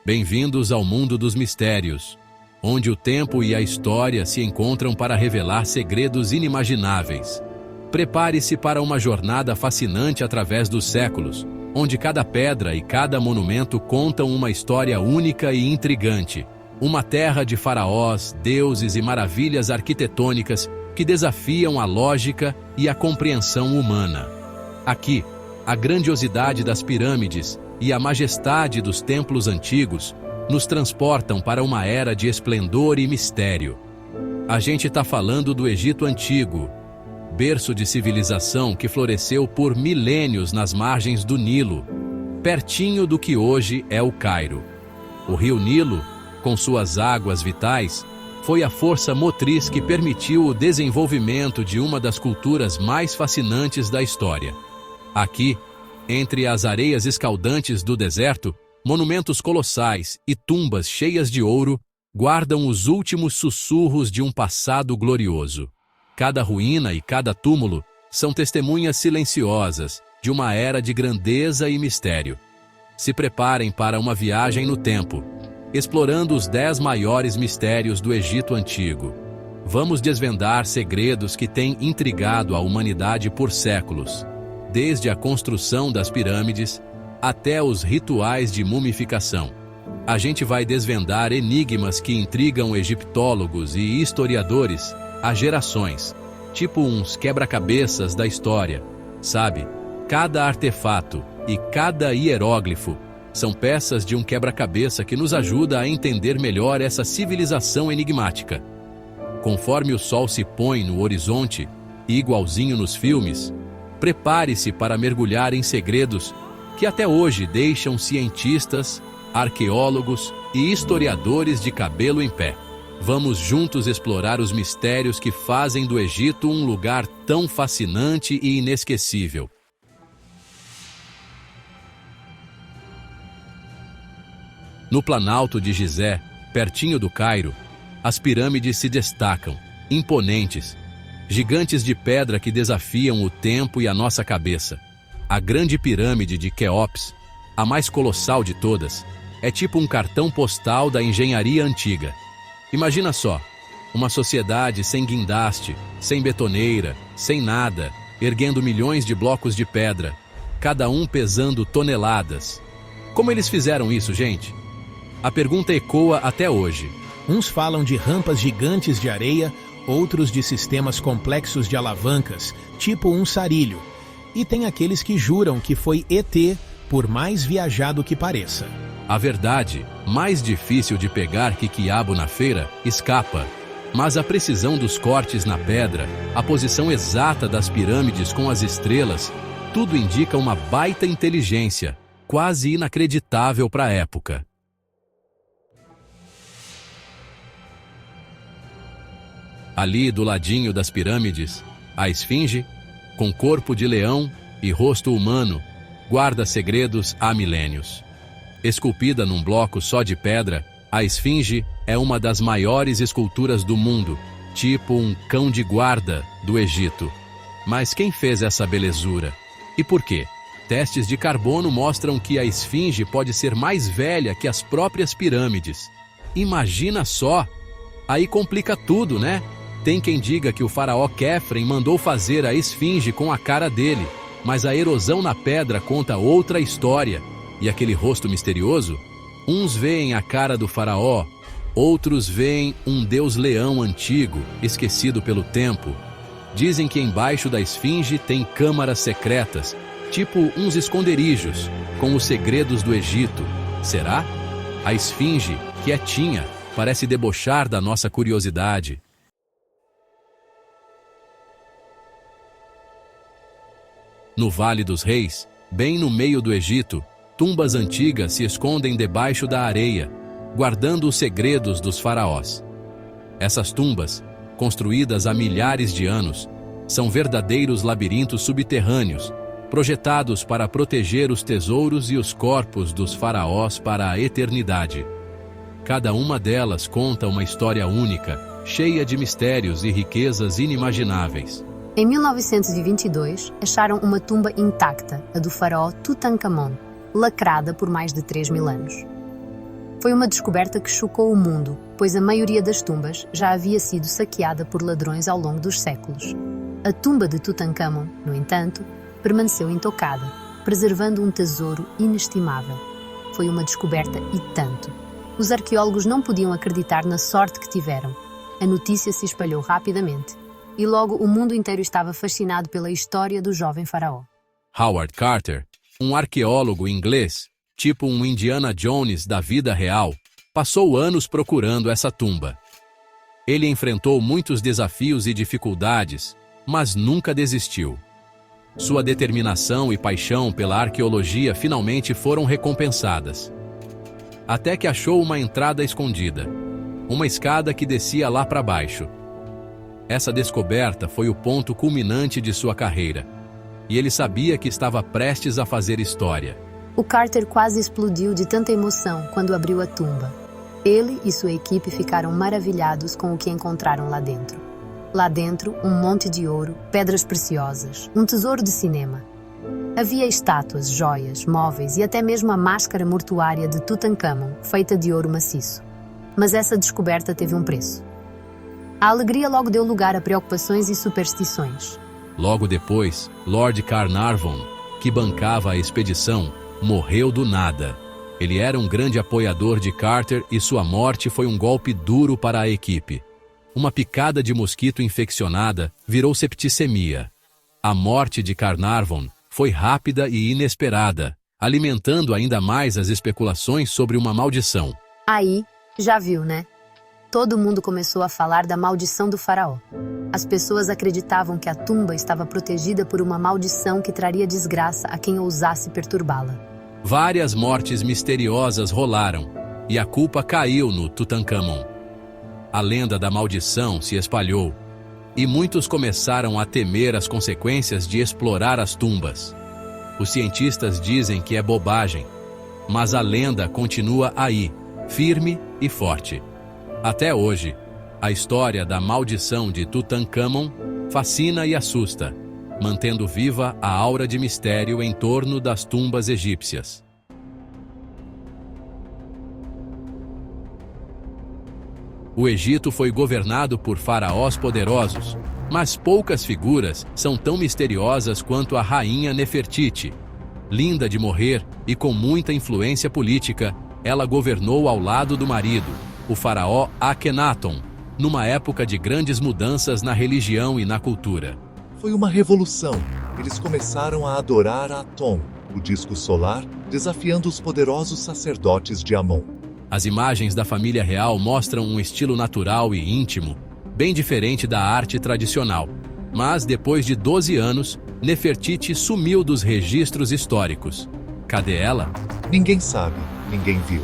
Bem-vindos ao mundo dos mistérios, onde o tempo e a história se encontram para revelar segredos inimagináveis. Prepare-se para uma jornada fascinante através dos séculos, onde cada pedra e cada monumento contam uma história única e intrigante. Uma terra de faraós, deuses e maravilhas arquitetônicas que desafiam a lógica e a compreensão humana. Aqui, a grandiosidade das pirâmides e a majestade dos templos antigos nos transportam para uma era de esplendor e mistério. A gente está falando do Egito Antigo, berço de civilização que floresceu por milênios nas margens do Nilo, pertinho do que hoje é o Cairo. O rio Nilo, com suas águas vitais, foi a força motriz que permitiu o desenvolvimento de uma das culturas mais fascinantes da história. Aqui, entre as areias escaldantes do deserto, monumentos colossais e tumbas cheias de ouro guardam os últimos sussurros de um passado glorioso. Cada ruína e cada túmulo são testemunhas silenciosas de uma era de grandeza e mistério. Se preparem para uma viagem no tempo, explorando os 10 maiores mistérios do Egito Antigo. Vamos desvendar segredos que têm intrigado a humanidade por séculos, desde a construção das pirâmides até os rituais de mumificação. A gente vai desvendar enigmas que intrigam egiptólogos e historiadores há gerações, tipo uns quebra-cabeças da história, sabe? Cada artefato e cada hieróglifo são peças de um quebra-cabeça que nos ajuda a entender melhor essa civilização enigmática. Conforme o sol se põe no horizonte, e igualzinho nos filmes, prepare-se para mergulhar em segredos que até hoje deixam cientistas, arqueólogos e historiadores de cabelo em pé. Vamos juntos explorar os mistérios que fazem do Egito um lugar tão fascinante e inesquecível. No Planalto de Gizé, pertinho do Cairo, as pirâmides se destacam, imponentes, gigantes de pedra que desafiam o tempo e a nossa cabeça. A grande pirâmide de Quéops, a mais colossal de todas, é tipo um cartão postal da engenharia antiga. Imagina só, uma sociedade sem guindaste, sem betoneira, sem nada, erguendo milhões de blocos de pedra, cada um pesando toneladas. Como eles fizeram isso, gente? A pergunta ecoa até hoje. Uns falam de rampas gigantes de areia, outros de sistemas complexos de alavancas, tipo um sarilho. E tem aqueles que juram que foi ET, por mais viajado que pareça. A verdade, mais difícil de pegar que quiabo na feira, escapa. Mas a precisão dos cortes na pedra, a posição exata das pirâmides com as estrelas, tudo indica uma baita inteligência, quase inacreditável para a época. Ali, do ladinho das pirâmides, a esfinge, com corpo de leão e rosto humano, guarda segredos há milênios. Esculpida num bloco só de pedra, a esfinge é uma das maiores esculturas do mundo, tipo um cão de guarda do Egito. Mas quem fez essa belezura? E por quê? Testes de carbono mostram que a esfinge pode ser mais velha que as próprias pirâmides. Imagina só! Aí complica tudo, né? Tem quem diga que o faraó Quefren mandou fazer a esfinge com a cara dele, mas a erosão na pedra conta outra história. E aquele rosto misterioso? Uns veem a cara do faraó, outros veem um deus-leão antigo, esquecido pelo tempo. Dizem que embaixo da esfinge tem câmaras secretas, tipo uns esconderijos, com os segredos do Egito. Será? A esfinge, quietinha, parece debochar da nossa curiosidade. No Vale dos Reis, bem no meio do Egito, tumbas antigas se escondem debaixo da areia, guardando os segredos dos faraós. Essas tumbas, construídas há milhares de anos, são verdadeiros labirintos subterrâneos, projetados para proteger os tesouros e os corpos dos faraós para a eternidade. Cada uma delas conta uma história única, cheia de mistérios e riquezas inimagináveis. Em 1922, acharam uma tumba intacta, a do faraó Tutankhamon, lacrada por mais de 3.000 anos. Foi uma descoberta que chocou o mundo, pois a maioria das tumbas já havia sido saqueada por ladrões ao longo dos séculos. A tumba de Tutancâmon, no entanto, permaneceu intocada, preservando um tesouro inestimável. Foi uma descoberta e tanto. Os arqueólogos não podiam acreditar na sorte que tiveram. A notícia se espalhou rapidamente, e logo o mundo inteiro estava fascinado pela história do jovem faraó. Howard Carter, um arqueólogo inglês, tipo um Indiana Jones da vida real, passou anos procurando essa tumba. Ele enfrentou muitos desafios e dificuldades, mas nunca desistiu. Sua determinação e paixão pela arqueologia finalmente foram recompensadas. Até que achou uma entrada escondida, uma escada que descia lá para baixo. Essa descoberta foi o ponto culminante de sua carreira, e ele sabia que estava prestes a fazer história. O Carter quase explodiu de tanta emoção quando abriu a tumba. Ele e sua equipe ficaram maravilhados com o que encontraram lá dentro. Lá dentro, um monte de ouro, pedras preciosas, um tesouro de cinema. Havia estátuas, joias, móveis e até mesmo a máscara mortuária de Tutancâmon, feita de ouro maciço. Mas essa descoberta teve um preço. A alegria logo deu lugar a preocupações e superstições. Logo depois, Lord Carnarvon, que bancava a expedição, morreu do nada. Ele era um grande apoiador de Carter e sua morte foi um golpe duro para a equipe. Uma picada de mosquito infeccionada virou septicemia. A morte de Carnarvon foi rápida e inesperada, alimentando ainda mais as especulações sobre uma maldição. Aí, já viu, né? Todo mundo começou a falar da maldição do faraó. As pessoas acreditavam que a tumba estava protegida por uma maldição que traria desgraça a quem ousasse perturbá-la. Várias mortes misteriosas rolaram, e a culpa caiu no Tutancâmon. A lenda da maldição se espalhou, e muitos começaram a temer as consequências de explorar as tumbas. Os cientistas dizem que é bobagem, mas a lenda continua aí, firme e forte. Até hoje, a história da maldição de Tutancâmon fascina e assusta, mantendo viva a aura de mistério em torno das tumbas egípcias. O Egito foi governado por faraós poderosos, mas poucas figuras são tão misteriosas quanto a rainha Nefertiti. Linda de morrer e com muita influência política, ela governou ao lado do marido, o faraó Akhenaton, numa época de grandes mudanças na religião e na cultura. Foi uma revolução. Eles começaram a adorar Aton, o disco solar, desafiando os poderosos sacerdotes de Amon. As imagens da família real mostram um estilo natural e íntimo, bem diferente da arte tradicional. Mas, depois de 12 anos, Nefertiti sumiu dos registros históricos. Cadê ela? Ninguém sabe, ninguém viu.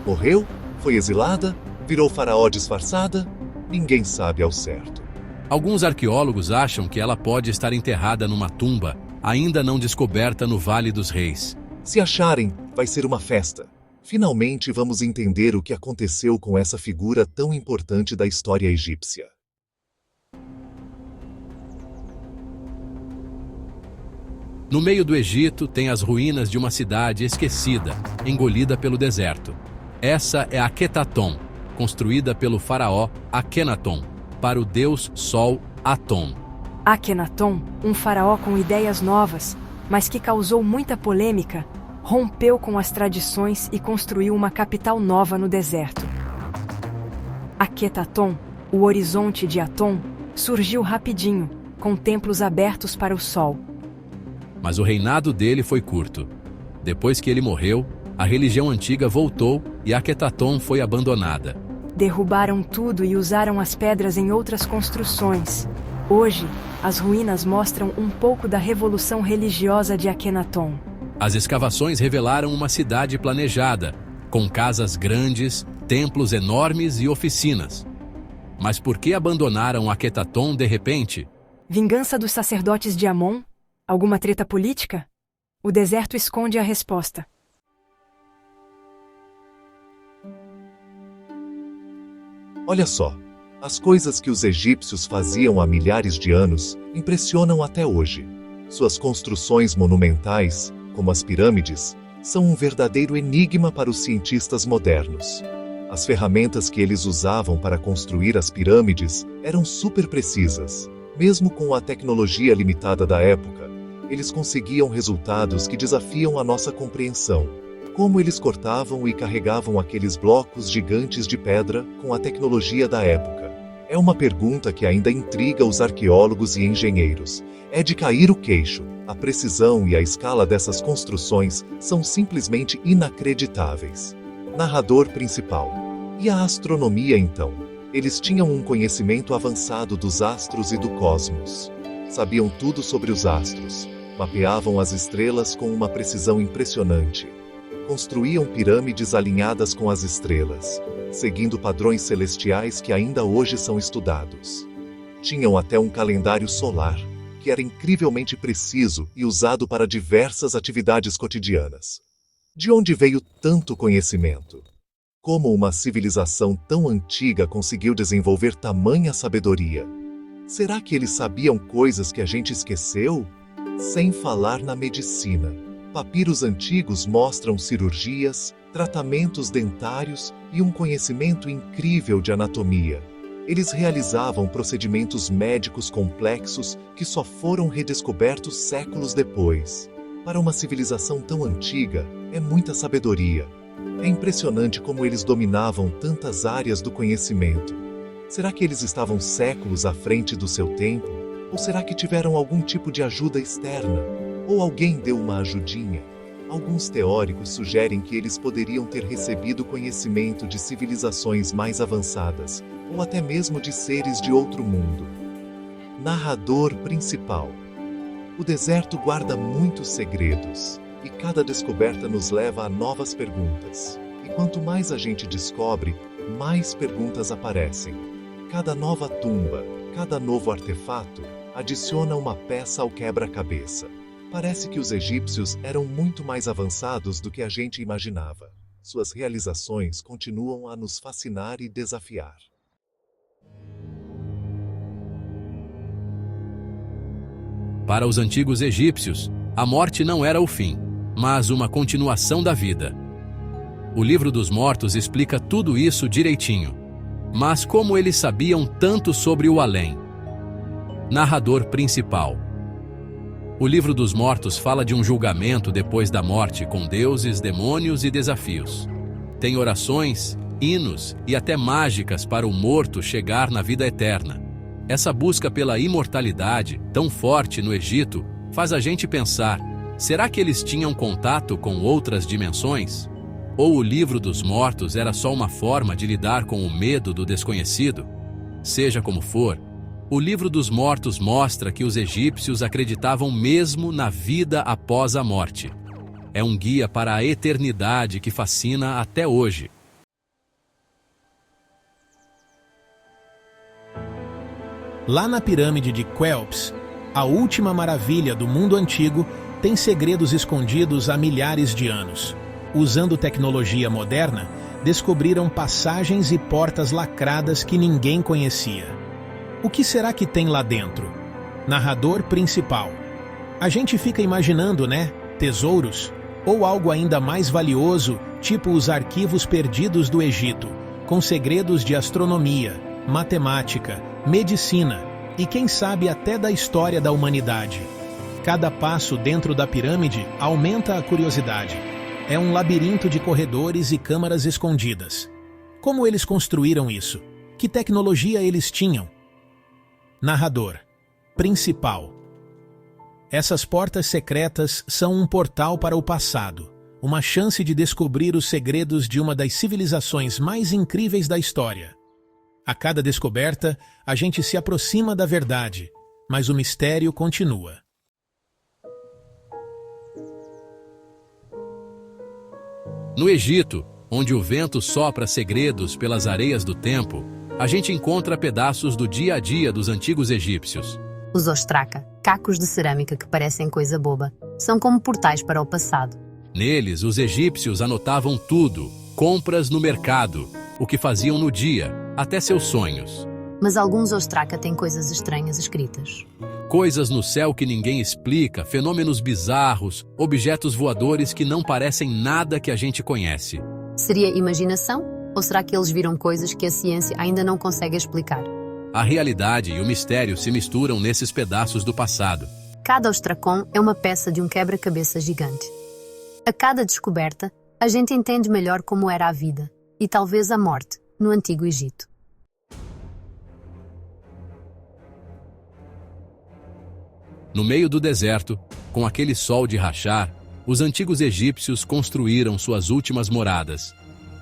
Morreu? Foi exilada? Virou faraó disfarçada? Ninguém sabe ao certo. Alguns arqueólogos acham que ela pode estar enterrada numa tumba, ainda não descoberta no Vale dos Reis. Se acharem, vai ser uma festa. Finalmente vamos entender o que aconteceu com essa figura tão importante da história egípcia. No meio do Egito tem as ruínas de uma cidade esquecida, engolida pelo deserto. Essa é Akhetaton, construída pelo faraó Akhenaton, para o deus Sol Aton. Akhenaton, um faraó com ideias novas, mas que causou muita polêmica, rompeu com as tradições e construiu uma capital nova no deserto. Akhetaton, o horizonte de Aton, surgiu rapidinho, com templos abertos para o sol. Mas o reinado dele foi curto. Depois que ele morreu, a religião antiga voltou e Akhetaton foi abandonada. Derrubaram tudo e usaram as pedras em outras construções. Hoje, as ruínas mostram um pouco da revolução religiosa de Akhenaton. As escavações revelaram uma cidade planejada, com casas grandes, templos enormes e oficinas. Mas por que abandonaram Akhetaton de repente? Vingança dos sacerdotes de Amon? Alguma treta política? O deserto esconde a resposta. Olha só, as coisas que os egípcios faziam há milhares de anos impressionam até hoje. Suas construções monumentais, como as pirâmides, são um verdadeiro enigma para os cientistas modernos. As ferramentas que eles usavam para construir as pirâmides eram super precisas. Mesmo com a tecnologia limitada da época, eles conseguiam resultados que desafiam a nossa compreensão. Como eles cortavam e carregavam aqueles blocos gigantes de pedra com a tecnologia da época? É uma pergunta que ainda intriga os arqueólogos e engenheiros. É de cair o queixo. A precisão e a escala dessas construções são simplesmente inacreditáveis. Narrador principal. E a astronomia então? Eles tinham um conhecimento avançado dos astros e do cosmos. Sabiam tudo sobre os astros. Mapeavam as estrelas com uma precisão impressionante. Construíam pirâmides alinhadas com as estrelas, seguindo padrões celestiais que ainda hoje são estudados. Tinham até um calendário solar, que era incrivelmente preciso e usado para diversas atividades cotidianas. De onde veio tanto conhecimento? Como uma civilização tão antiga conseguiu desenvolver tamanha sabedoria? Será que eles sabiam coisas que a gente esqueceu? Sem falar na medicina. Papiros antigos mostram cirurgias, tratamentos dentários e um conhecimento incrível de anatomia. Eles realizavam procedimentos médicos complexos que só foram redescobertos séculos depois. Para uma civilização tão antiga, é muita sabedoria. É impressionante como eles dominavam tantas áreas do conhecimento. Será que eles estavam séculos à frente do seu tempo? Ou será que tiveram algum tipo de ajuda externa? Ou alguém deu uma ajudinha? Alguns teóricos sugerem que eles poderiam ter recebido conhecimento de civilizações mais avançadas, ou até mesmo de seres de outro mundo. Narrador principal. O deserto guarda muitos segredos, e cada descoberta nos leva a novas perguntas. E quanto mais a gente descobre, mais perguntas aparecem. Cada nova tumba, cada novo artefato, adiciona uma peça ao quebra-cabeça. Parece que os egípcios eram muito mais avançados do que a gente imaginava. Suas realizações continuam a nos fascinar e desafiar. Para os antigos egípcios, a morte não era o fim, mas uma continuação da vida. O Livro dos Mortos explica tudo isso direitinho. Mas como eles sabiam tanto sobre o além? Narrador principal. O Livro dos Mortos fala de um julgamento depois da morte com deuses, demônios e desafios. Tem orações, hinos e até mágicas para o morto chegar na vida eterna. Essa busca pela imortalidade, tão forte no Egito, faz a gente pensar: será que eles tinham contato com outras dimensões? Ou o Livro dos Mortos era só uma forma de lidar com o medo do desconhecido? Seja como for, o Livro dos Mortos mostra que os egípcios acreditavam mesmo na vida após a morte. É um guia para a eternidade que fascina até hoje. Lá na pirâmide de Quéops, a última maravilha do mundo antigo, tem segredos escondidos há milhares de anos. Usando tecnologia moderna, descobriram passagens e portas lacradas que ninguém conhecia. O que será que tem lá dentro? Narrador principal. A gente fica imaginando, né? Tesouros? Ou algo ainda mais valioso, tipo os arquivos perdidos do Egito, com segredos de astronomia, matemática, medicina e quem sabe até da história da humanidade. Cada passo dentro da pirâmide aumenta a curiosidade. É um labirinto de corredores e câmaras escondidas. Como eles construíram isso? Que tecnologia eles tinham? Narrador principal. Essas portas secretas são um portal para o passado, uma chance de descobrir os segredos de uma das civilizações mais incríveis da história. A cada descoberta, a gente se aproxima da verdade, mas o mistério continua. No Egito, onde o vento sopra segredos pelas areias do tempo, a gente encontra pedaços do dia a dia dos antigos egípcios. Os ostraca, cacos de cerâmica que parecem coisa boba, são como portais para o passado. Neles, os egípcios anotavam tudo, compras no mercado, o que faziam no dia, até seus sonhos. Mas alguns ostraca têm coisas estranhas escritas. Coisas no céu que ninguém explica, fenômenos bizarros, objetos voadores que não parecem nada que a gente conhece. Seria imaginação? Ou será que eles viram coisas que a ciência ainda não consegue explicar? A realidade e o mistério se misturam nesses pedaços do passado. Cada ostracon é uma peça de um quebra-cabeça gigante. A cada descoberta, a gente entende melhor como era a vida, e talvez a morte, no Antigo Egito. No meio do deserto, com aquele sol de rachar, os antigos egípcios construíram suas últimas moradas,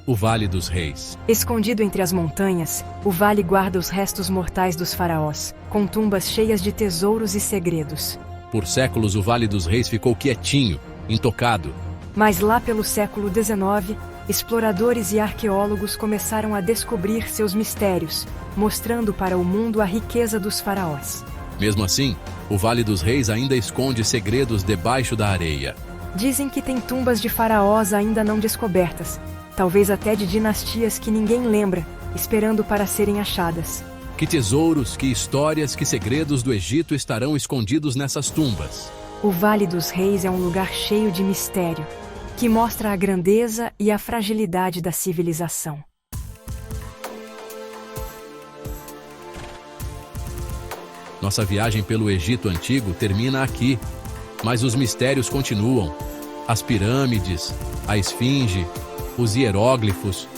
o Vale dos Reis. Escondido entre as montanhas, o vale guarda os restos mortais dos faraós, com tumbas cheias de tesouros e segredos. Por séculos o Vale dos Reis ficou quietinho, intocado. Mas lá pelo século XIX, exploradores e arqueólogos começaram a descobrir seus mistérios, mostrando para o mundo a riqueza dos faraós. Mesmo assim, o Vale dos Reis ainda esconde segredos debaixo da areia. Dizem que tem tumbas de faraós ainda não descobertas, talvez até de dinastias que ninguém lembra, esperando para serem achadas. Que tesouros, que histórias, que segredos do Egito estarão escondidos nessas tumbas? O Vale dos Reis é um lugar cheio de mistério, que mostra a grandeza e a fragilidade da civilização. Nossa viagem pelo Egito Antigo termina aqui, mas os mistérios continuam. As pirâmides, a esfinge, os hieróglifos.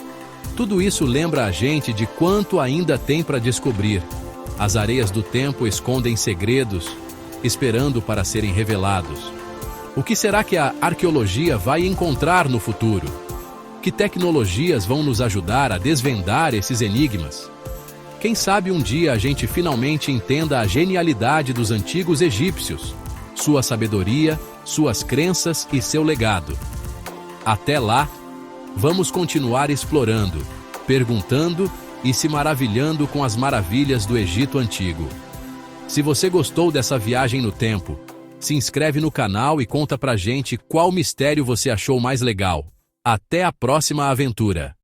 Tudo isso lembra a gente de quanto ainda tem para descobrir. As areias do tempo escondem segredos, esperando para serem revelados. O que será que a arqueologia vai encontrar no futuro? Que tecnologias vão nos ajudar a desvendar esses enigmas? Quem sabe um dia a gente finalmente entenda a genialidade dos antigos egípcios, sua sabedoria, suas crenças e seu legado. Até lá, vamos continuar explorando, perguntando e se maravilhando com as maravilhas do Egito Antigo. Se você gostou dessa viagem no tempo, se inscreve no canal e conta pra gente qual mistério você achou mais legal. Até a próxima aventura!